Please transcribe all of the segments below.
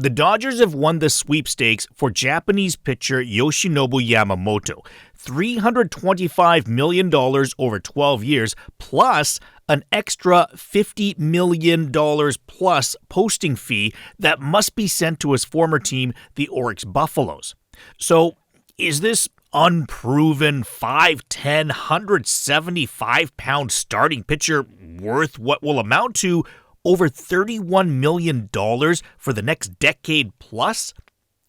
The Dodgers have won the sweepstakes for Japanese pitcher Yoshinobu Yamamoto. $325 million over 12 years, plus an extra $50 million plus posting fee that must be sent to his former team, the Oryx Buffaloes. So, is this unproven 5'10", 175-pound starting pitcher worth what will amount to over $31 million for the next decade plus?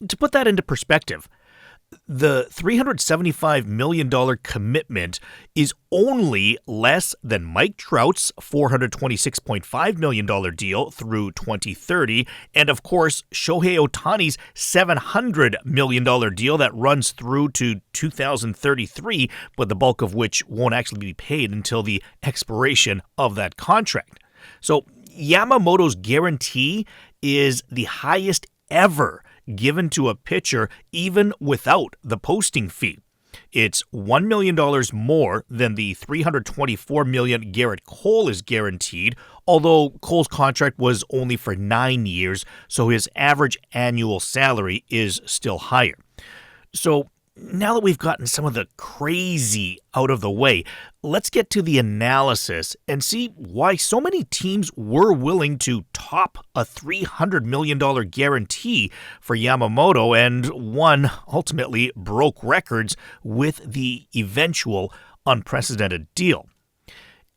To put that into perspective, the $375 million commitment is only less than Mike Trout's $426.5 million deal through 2030, and of course, Shohei Ohtani's $700 million deal that runs through to 2033, but the bulk of which won't actually be paid until the expiration of that contract. So Yamamoto's guarantee is the highest ever given to a pitcher even without the posting fee. It's $1 million more than the $324 million Garrett Cole is guaranteed, although Cole's contract was only for 9 years, so his average annual salary is still higher. So now that we've gotten some of the crazy out of the way, let's get to the analysis and see why so many teams were willing to top a $300 million guarantee for Yamamoto, and one ultimately broke records with the eventual unprecedented deal.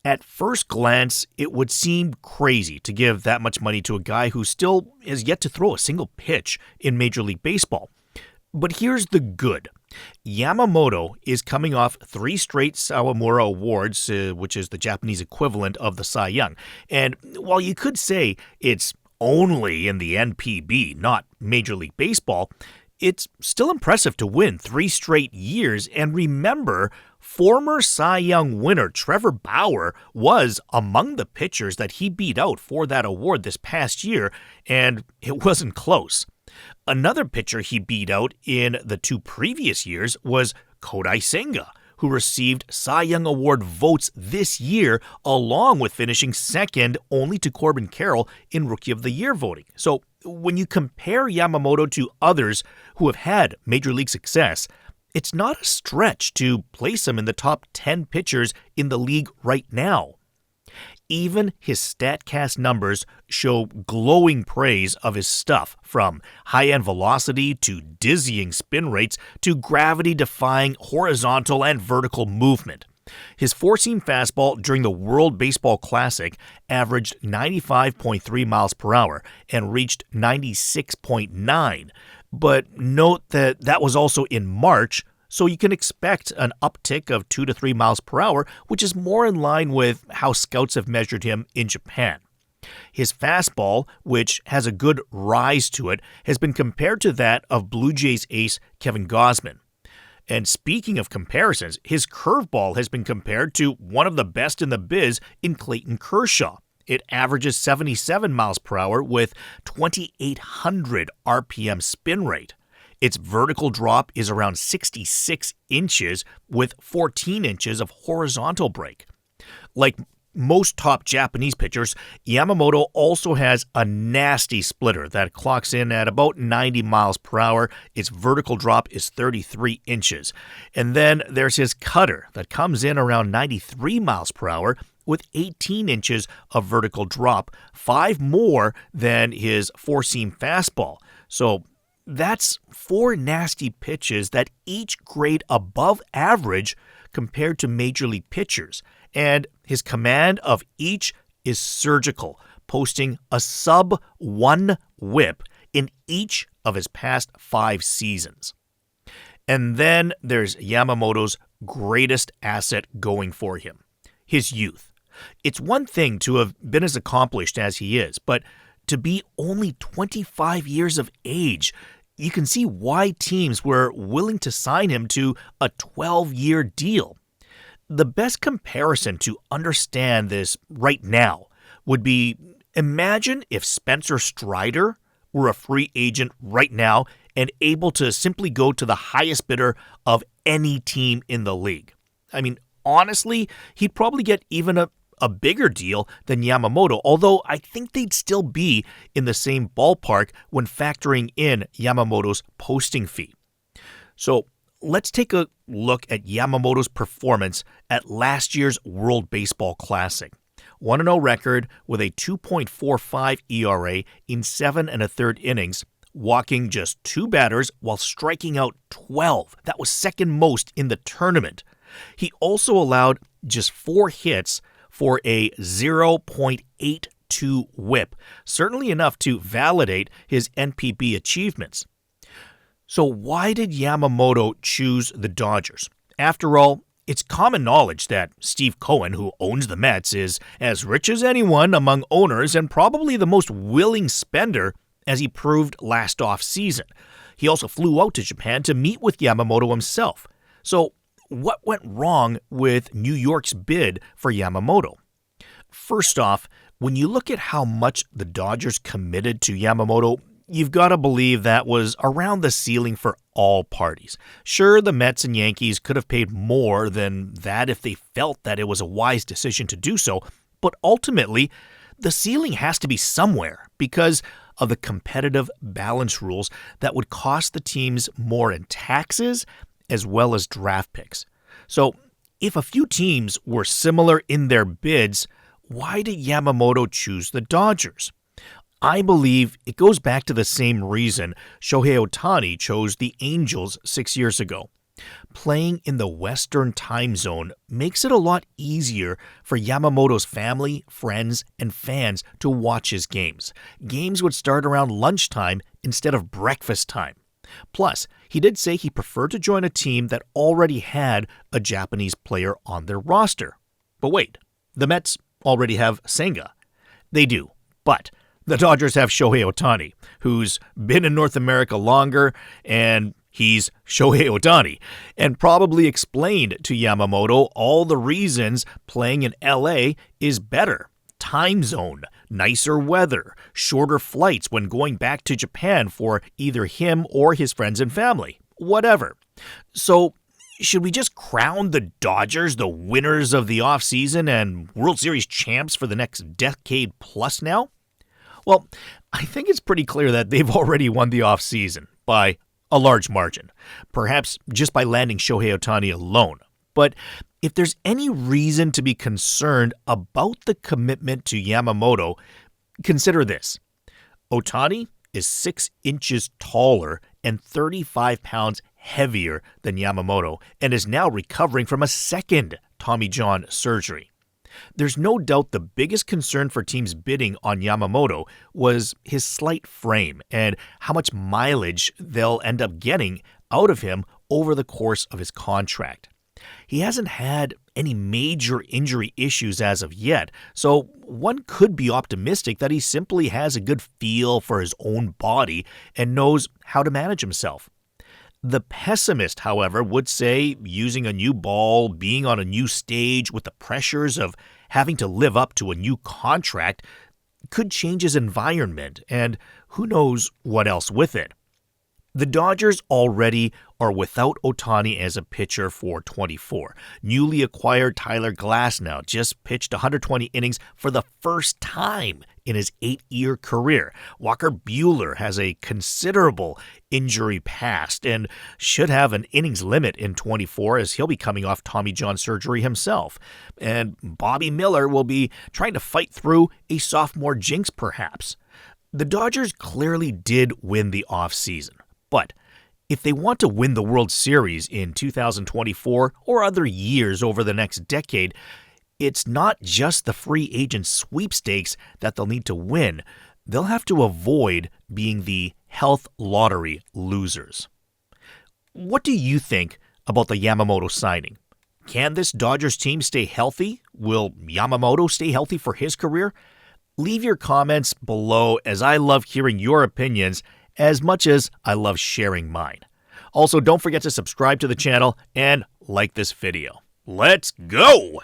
At first glance, it would seem crazy to give that much money to a guy who still has yet to throw a single pitch in Major League Baseball. But here's the good. Yamamoto is coming off 3 straight Sawamura Awards, which is the Japanese equivalent of the Cy Young. And while you could say it's only in the NPB, not Major League Baseball, it's still impressive to win 3 straight years. And remember, former Cy Young winner Trevor Bauer was among the pitchers that he beat out for that award this past year, and it wasn't close. Another pitcher he beat out in the 2 previous years was Kodai Senga, who received Cy Young Award votes this year, along with finishing second only to Corbin Carroll in Rookie of the Year voting. So when you compare Yamamoto to others who have had Major League success, it's not a stretch to place him in the top 10 pitchers in the league right now. Even his StatCast numbers show glowing praise of his stuff, from high-end velocity to dizzying spin rates to gravity-defying horizontal and vertical movement. His four-seam fastball during the World Baseball Classic averaged 95.3 miles per hour and reached 96.9. But note that that was also in March, so you can expect an uptick of 2 to 3 miles per hour, which is more in line with how scouts have measured him in Japan. His fastball, which has a good rise to it, has been compared to that of Blue Jays ace Kevin Gausman. And speaking of comparisons, his curveball has been compared to one of the best in the biz in Clayton Kershaw. It averages 77 miles per hour with 2,800 RPM spin rate. Its vertical drop is around 66 inches with 14 inches of horizontal break. Like most top Japanese pitchers, Yamamoto also has a nasty splitter that clocks in at about 90 miles per hour. Its vertical drop is 33 inches. And then there's his cutter that comes in around 93 miles per hour with 18 inches of vertical drop, 5 more than his four-seam fastball. So that's 4 nasty pitches that each grade above average compared to Major League pitchers. And his command of each is surgical, posting a sub-1 whip in each of his past 5 seasons. And then there's Yamamoto's greatest asset going for him, his youth. It's one thing to have been as accomplished as he is, but to be only 25 years of age, you can see why teams were willing to sign him to a 12-year deal. The best comparison to understand this right now would be, imagine if Spencer Strider were a free agent right now and able to simply go to the highest bidder of any team in the league. I mean, honestly, he'd probably get even a a bigger deal than Yamamoto, although I think they'd still be in the same ballpark when factoring in Yamamoto's posting fee. So let's take a look at Yamamoto's performance at last year's World Baseball Classic. 1-0 record with a 2.45 ERA in 7 1/3 innings, walking just 2 batters while striking out 12. That was second most in the tournament. He also allowed just 4 hits for a 0.82 whip, certainly enough to validate his NPB achievements. So why did Yamamoto choose the Dodgers? After all, it's common knowledge that Steve Cohen, who owns the Mets, is as rich as anyone among owners and probably the most willing spender, as he proved last offseason. He also flew out to Japan to meet with Yamamoto himself. So what went wrong with New York's bid for Yamamoto? First off, when you look at how much the Dodgers committed to Yamamoto, you've got to believe that was around the ceiling for all parties. Sure, the Mets and Yankees could have paid more than that if they felt that it was a wise decision to do so, but ultimately, the ceiling has to be somewhere because of the competitive balance rules that would cost the teams more in taxes as well as draft picks. So, if a few teams were similar in their bids, why did Yamamoto choose the Dodgers? I believe it goes back to the same reason Shohei Ohtani chose the Angels 6 years ago. Playing in the Western time zone makes it a lot easier for Yamamoto's family, friends, and fans to watch his games. Games would start around lunchtime instead of breakfast time. Plus, he did say he preferred to join a team that already had a Japanese player on their roster. But wait, the Mets already have Senga. They do, but the Dodgers have Shohei Ohtani, who's been in North America longer, and he's Shohei Ohtani, and probably explained to Yamamoto all the reasons playing in LA is better. Time zone, nicer weather, shorter flights when going back to Japan for either him or his friends and family, whatever. So, should we just crown the Dodgers the winners of the offseason and World Series champs for the next decade plus now? Well, I think it's pretty clear that they've already won the offseason by a large margin, perhaps just by landing Shohei Ohtani alone. But if there's any reason to be concerned about the commitment to Yamamoto, consider this. Ohtani is 6 inches taller and 35 pounds heavier than Yamamoto and is now recovering from a second Tommy John surgery. There's no doubt the biggest concern for teams bidding on Yamamoto was his slight frame and how much mileage they'll end up getting out of him over the course of his contract. He hasn't had any major injury issues as of yet, so one could be optimistic that he simply has a good feel for his own body and knows how to manage himself. The pessimist, however, would say using a new ball, being on a new stage with the pressures of having to live up to a new contract could change his environment, and who knows what else with it. The Dodgers already are without Ohtani as a pitcher for 24. Newly acquired Tyler Glasnow just pitched 120 innings for the first time in his 8-year career. Walker Buehler has a considerable injury past and should have an innings limit in 24 as he'll be coming off Tommy John surgery himself. And Bobby Miller will be trying to fight through a sophomore jinx perhaps. The Dodgers clearly did win the offseason. But if they want to win the World Series in 2024 or other years over the next decade, it's not just the free agent sweepstakes that they'll need to win. They'll have to avoid being the health lottery losers. What do you think about the Yamamoto signing? Can this Dodgers team stay healthy? Will Yamamoto stay healthy for his career? Leave your comments below as I love hearing your opinions as much as I love sharing mine. Also, don't forget to subscribe to the channel and like this video. Let's go!